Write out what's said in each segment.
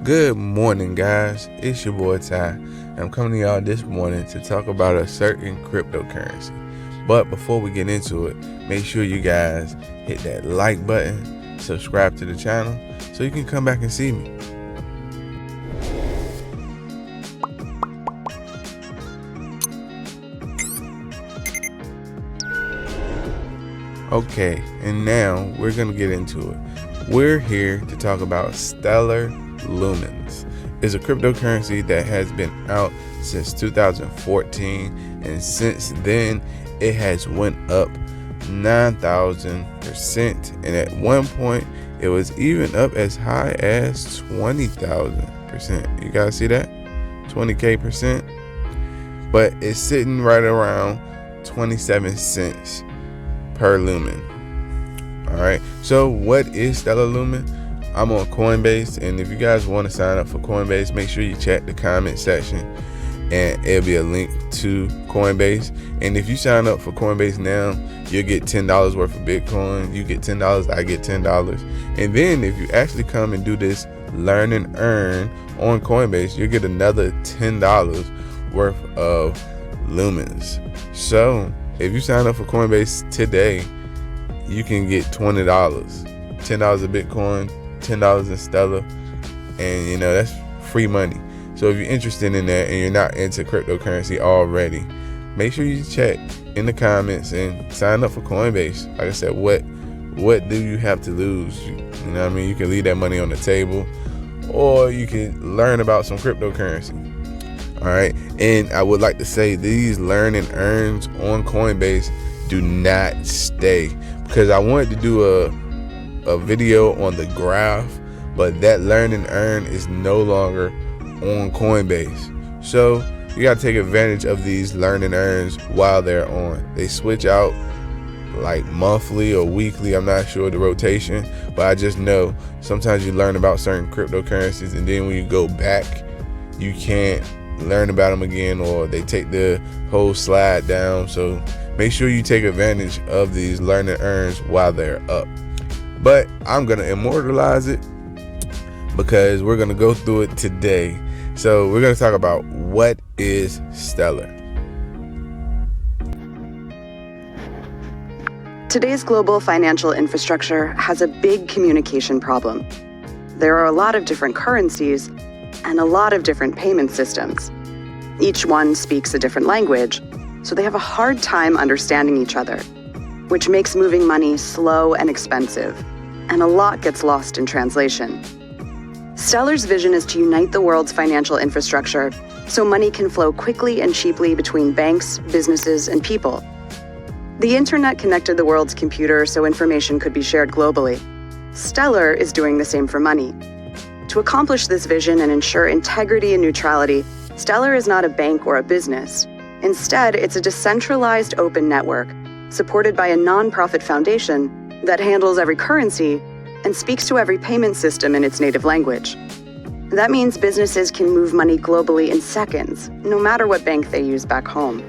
Good morning, guys. It's your boy Ty. I'm coming to y'all this morning to talk about a certain cryptocurrency. But before we get into it, make sure you guys hit that like button, subscribe to the channel so you can come back and see me. Okay, and now we're going to get into it. We're here to talk about Stellar Lumens. It's a cryptocurrency that has been out since 2014, and since then it has went up 9,000%, and at one point it was even up as high as 20,000%. You guys see that? 20k%. But it's sitting right around 27 cents per lumen. All right, so what is Stellar Lumen? I'm on Coinbase, and if you guys want to sign up for Coinbase, make sure you check the comment section and it'll be a link to Coinbase. And if you sign up for Coinbase now, you'll get $10 worth of Bitcoin. You get $10, I get $10. And then if you actually come and do this learn and earn on Coinbase, you'll get another $10 worth of Lumens. So if you sign up for Coinbase today, you can get $20, $10 of Bitcoin, $10 in Stellar, and you know that's free money. So if you're interested in that and you're not into cryptocurrency already, make sure you check in the comments and sign up for Coinbase. Like I said, what do you have to lose? You know what I mean? You can leave that money on the table, or you can learn about some cryptocurrency. All right, and I would like to say these learn and earns on Coinbase do not stay, because I wanted to do a video on the graph, but that learn and earn is no longer on Coinbase. So you got to take advantage of these learn and earns while they're on. They switch out like monthly or weekly. I'm not sure the rotation, but I just know sometimes you learn about certain cryptocurrencies, and then when you go back, you can't learn about them again, or they take the whole slide down. So make sure you take advantage of these learn and earns while they're up. But I'm going to immortalize it because we're going to go through it today. So we're going to talk about what is Stellar. Today's global financial infrastructure has a big communication problem. There are a lot of different currencies and a lot of different payment systems. Each one speaks a different language, so they have a hard time understanding each other, which makes moving money slow and expensive, and a lot gets lost in translation. Stellar's vision is to unite the world's financial infrastructure so money can flow quickly and cheaply between banks, businesses, and people. The internet connected the world's computers so information could be shared globally. Stellar is doing the same for money. To accomplish this vision and ensure integrity and neutrality, Stellar is not a bank or a business. Instead, it's a decentralized open network supported by a nonprofit foundation that handles every currency and speaks to every payment system in its native language. That means businesses can move money globally in seconds, no matter what bank they use back home.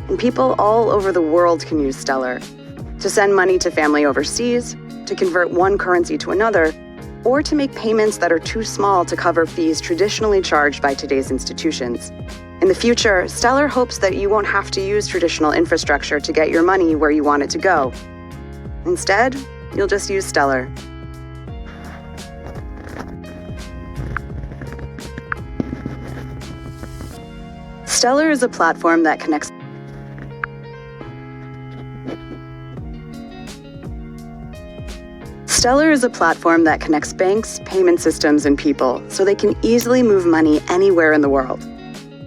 And people all over the world can use Stellar to send money to family overseas, to convert one currency to another, or to make payments that are too small to cover fees traditionally charged by today's institutions. In the future, Stellar hopes that you won't have to use traditional infrastructure to get your money where you want it to go. Instead, you'll just use Stellar. Stellar is a platform that connects banks, payment systems, and people so they can easily move money anywhere in the world.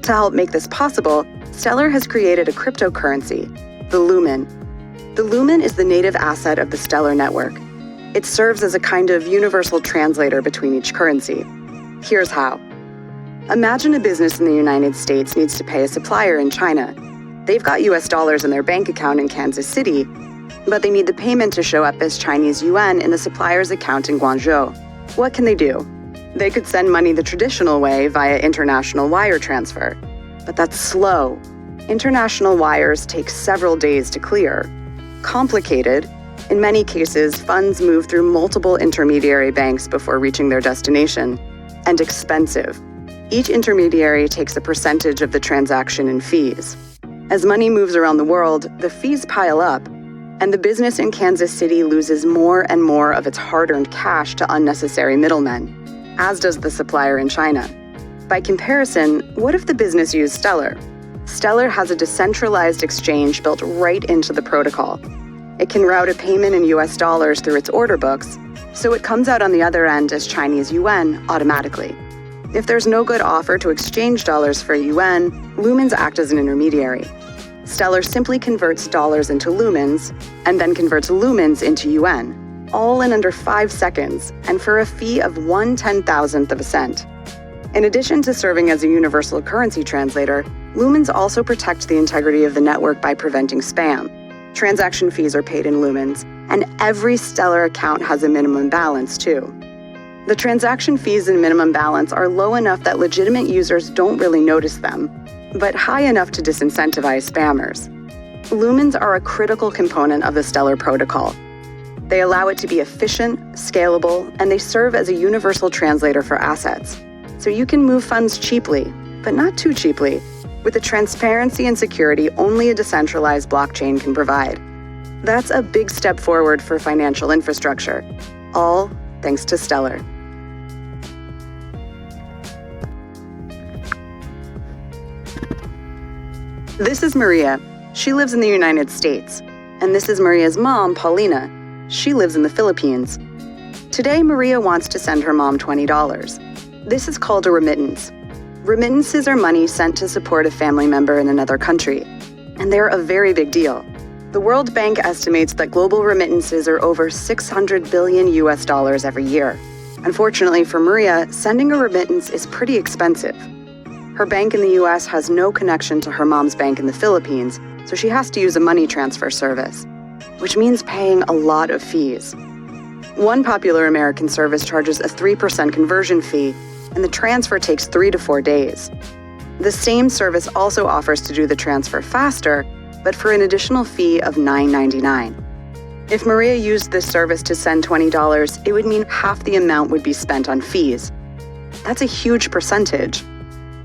To help make this possible, Stellar has created a cryptocurrency, the Lumen. The Lumen is the native asset of the Stellar network. It serves as a kind of universal translator between each currency. Here's how. Imagine a business in the United States needs to pay a supplier in China. They've got US dollars in their bank account in Kansas City, but they need the payment to show up as Chinese yuan in the supplier's account in Guangzhou. What can they do? They could send money the traditional way via international wire transfer, but that's slow. International wires take several days to clear. Complicated. In many cases, funds move through multiple intermediary banks before reaching their destination. and expensive. Each intermediary takes a percentage of the transaction in fees. As money moves around the world, the fees pile up, and the business in Kansas City loses more and more of its hard-earned cash to unnecessary middlemen, as does the supplier in China. By comparison, what if the business used Stellar? Stellar has a decentralized exchange built right into the protocol. It can route a payment in US dollars through its order books, so it comes out on the other end as Chinese yuan automatically. If there's no good offer to exchange dollars for yuan, Lumens act as an intermediary. Stellar simply converts dollars into lumens, and then converts lumens into yuan, all in under 5 seconds, and for a fee of 1/10,000th of a cent. In addition to serving as a universal currency translator, Lumens also protect the integrity of the network by preventing spam. Transaction fees are paid in lumens, and every Stellar account has a minimum balance too. The transaction fees and minimum balance are low enough that legitimate users don't really notice them, but high enough to disincentivize spammers. Lumens are a critical component of the Stellar protocol. They allow it to be efficient, scalable, and they serve as a universal translator for assets. So you can move funds cheaply, but not too cheaply, with the transparency and security only a decentralized blockchain can provide. That's a big step forward for financial infrastructure, all thanks to Stellar. This is Maria. She lives in the United States. And this is Maria's mom, Paulina. She lives in the Philippines. Today, Maria wants to send her mom $20. This is called a remittance. Remittances are money sent to support a family member in another country, and they're a very big deal. The World Bank estimates that global remittances are over $600 billion every year. Unfortunately for Maria, sending a remittance is pretty expensive. Her bank in the US has no connection to her mom's bank in the Philippines, so she has to use a money transfer service, which means paying a lot of fees. One popular American service charges a 3% conversion fee, and the transfer takes 3 to 4 days. The same service also offers to do the transfer faster, but for an additional fee of $9.99. If Maria used this service to send $20, it would mean half the amount would be spent on fees. That's a huge percentage.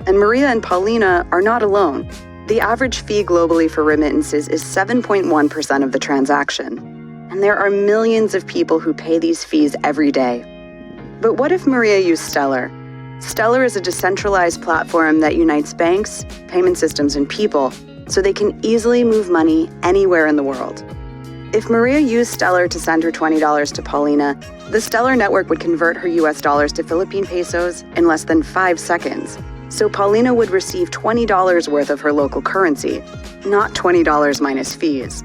And Maria and Paulina are not alone. The average fee globally for remittances is 7.1% of the transaction. And there are millions of people who pay these fees every day. But what if Maria used Stellar? Stellar is a decentralized platform that unites banks, payment systems, and people so they can easily move money anywhere in the world. If Maria used Stellar to send her $20 to Paulina, the Stellar network would convert her US dollars to Philippine pesos in less than 5 seconds. So Paulina would receive $20 worth of her local currency, not $20 minus fees.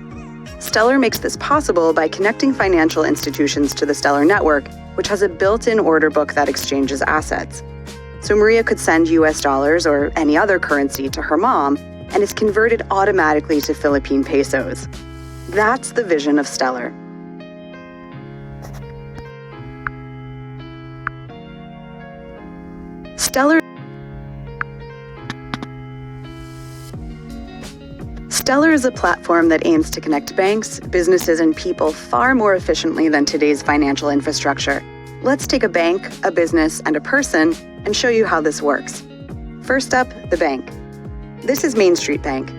Stellar makes this possible by connecting financial institutions to the Stellar network, which has a built-in order book that exchanges assets. So Maria could send US dollars or any other currency to her mom, and it's converted automatically to Philippine pesos. That's the vision of Stellar. Stellar is a platform that aims to connect banks, businesses, and people far more efficiently than today's financial infrastructure. Let's take a bank, a business, and a person and show you how this works. First up, the bank. This is Main Street Bank.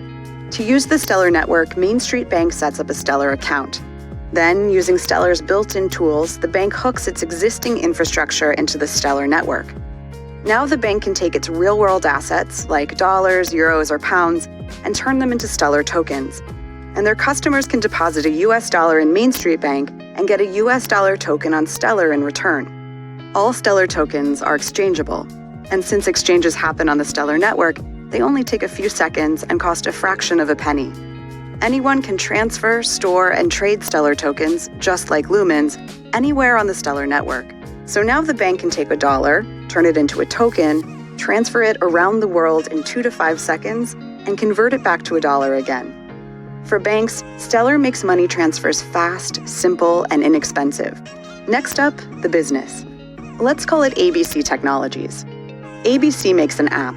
To use the Stellar network, Main Street Bank sets up a Stellar account. Then, using Stellar's built-in tools, the bank hooks its existing infrastructure into the Stellar network. Now the bank can take its real-world assets, like dollars, euros, or pounds, and turn them into Stellar tokens. And their customers can deposit a US dollar in Main Street Bank and get a US dollar token on Stellar in return. All Stellar tokens are exchangeable, and since exchanges happen on the Stellar network, they only take a few seconds and cost a fraction of a penny. Anyone can transfer, store, and trade Stellar tokens, just like Lumens, anywhere on the Stellar network. So now the bank can take a dollar, turn it into a token, transfer it around the world in 2 to 5 seconds, and convert it back to a dollar again. For banks, Stellar makes money transfers fast, simple, and inexpensive. Next up, the business. Let's call it ABC Technologies. ABC makes an app.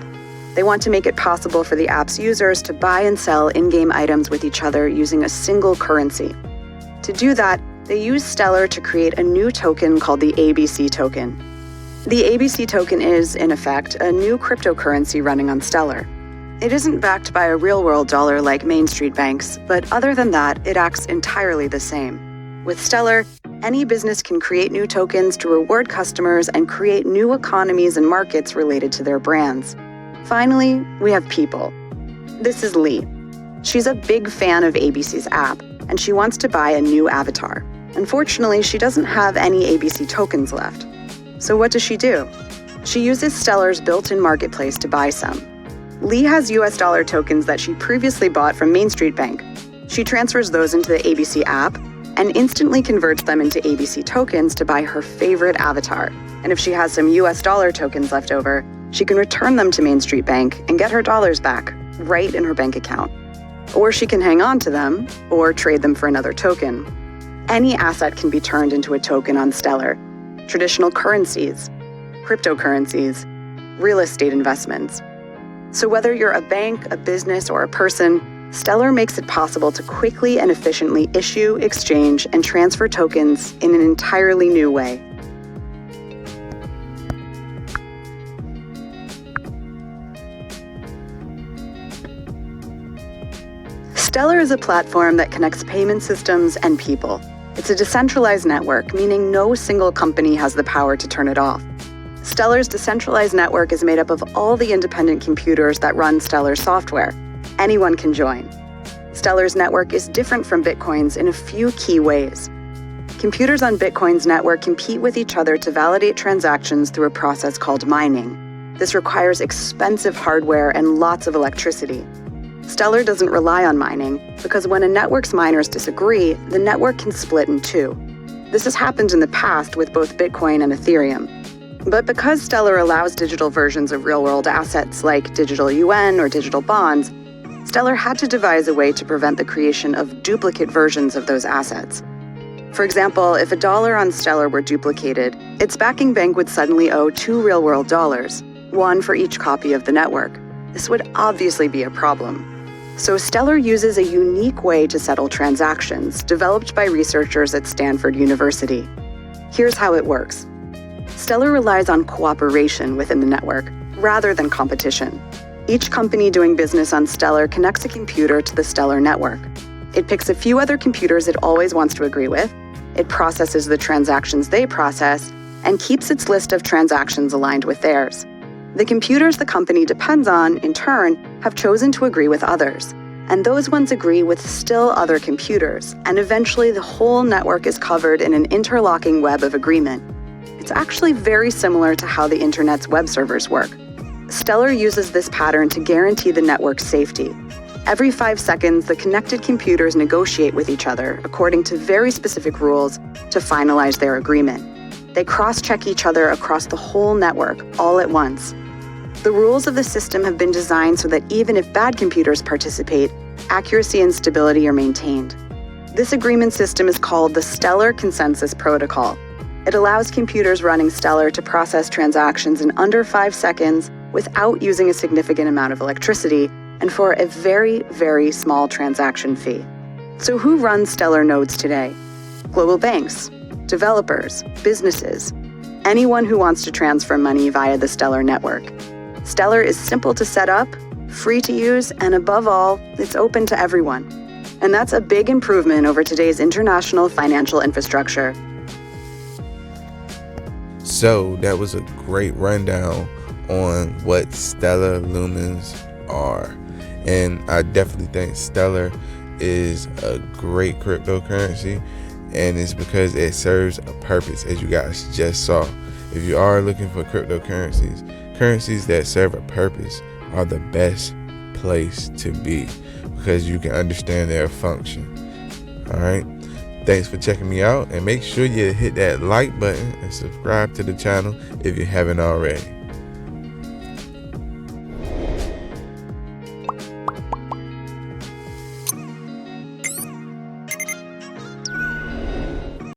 They want to make it possible for the app's users to buy and sell in-game items with each other using a single currency. To do that, they use Stellar to create a new token called the ABC token. The ABC token is, in effect, a new cryptocurrency running on Stellar. It isn't backed by a real-world dollar like Main Street banks, but other than that, it acts entirely the same. With Stellar, any business can create new tokens to reward customers and create new economies and markets related to their brands. Finally, we have people. This is Lee. She's a big fan of ABC's app, and she wants to buy a new avatar. Unfortunately, she doesn't have any ABC tokens left. So what does she do? She uses Stellar's built-in marketplace to buy some. Lee has US dollar tokens that she previously bought from Main Street Bank. She transfers those into the ABC app and instantly converts them into ABC tokens to buy her favorite avatar. And if she has some US dollar tokens left over, she can return them to Main Street Bank and get her dollars back right in her bank account. Or she can hang on to them or trade them for another token. Any asset can be turned into a token on Stellar. Traditional currencies, cryptocurrencies, real estate investments. So whether you're a bank, a business, or a person, Stellar makes it possible to quickly and efficiently issue, exchange, and transfer tokens in an entirely new way. Stellar is a platform that connects payment systems and people. It's a decentralized network, meaning no single company has the power to turn it off. Stellar's decentralized network is made up of all the independent computers that run Stellar software. Anyone can join. Stellar's network is different from Bitcoin's in a few key ways. Computers on Bitcoin's network compete with each other to validate transactions through a process called mining. This requires expensive hardware and lots of electricity. Stellar doesn't rely on mining because when a network's miners disagree, the network can split in two. This has happened in the past with both Bitcoin and Ethereum. But because Stellar allows digital versions of real-world assets like digital UN or digital bonds, Stellar had to devise a way to prevent the creation of duplicate versions of those assets. For example, if a dollar on Stellar were duplicated, its backing bank would suddenly owe 2 real-world dollars, one for each copy of the network. This would obviously be a problem. So Stellar uses a unique way to settle transactions developed by researchers at Stanford University. Here's how it works. Stellar relies on cooperation within the network rather than competition. Each company doing business on Stellar connects a computer to the Stellar network. It picks a few other computers it always wants to agree with, it processes the transactions they process, and keeps its list of transactions aligned with theirs. The computers the company depends on, in turn, have chosen to agree with others, and those ones agree with still other computers, and eventually the whole network is covered in an interlocking web of agreement. It's actually very similar to how the internet's web servers work. Stellar uses this pattern to guarantee the network's safety. Every 5 seconds, the connected computers negotiate with each other according to very specific rules to finalize their agreement. They cross-check each other across the whole network all at once. The rules of the system have been designed so that even if bad computers participate, accuracy and stability are maintained. This agreement system is called the Stellar Consensus Protocol. It allows computers running Stellar to process transactions in under 5 seconds without using a significant amount of electricity and for a very, very small transaction fee. So who runs Stellar nodes today? Global banks, developers, businesses, anyone who wants to transfer money via the Stellar network. Stellar is simple to set up, free to use, and above all, it's open to everyone. And that's a big improvement over today's international financial infrastructure. So that was a great rundown on what Stellar Lumens are. And I definitely think Stellar is a great cryptocurrency, and it's because it serves a purpose, as you guys just saw. If you are looking for cryptocurrencies, currencies that serve a purpose are the best place to be because you can understand their function. All right. Thanks for checking me out, and make sure you hit that like button and subscribe to the channel if you haven't already.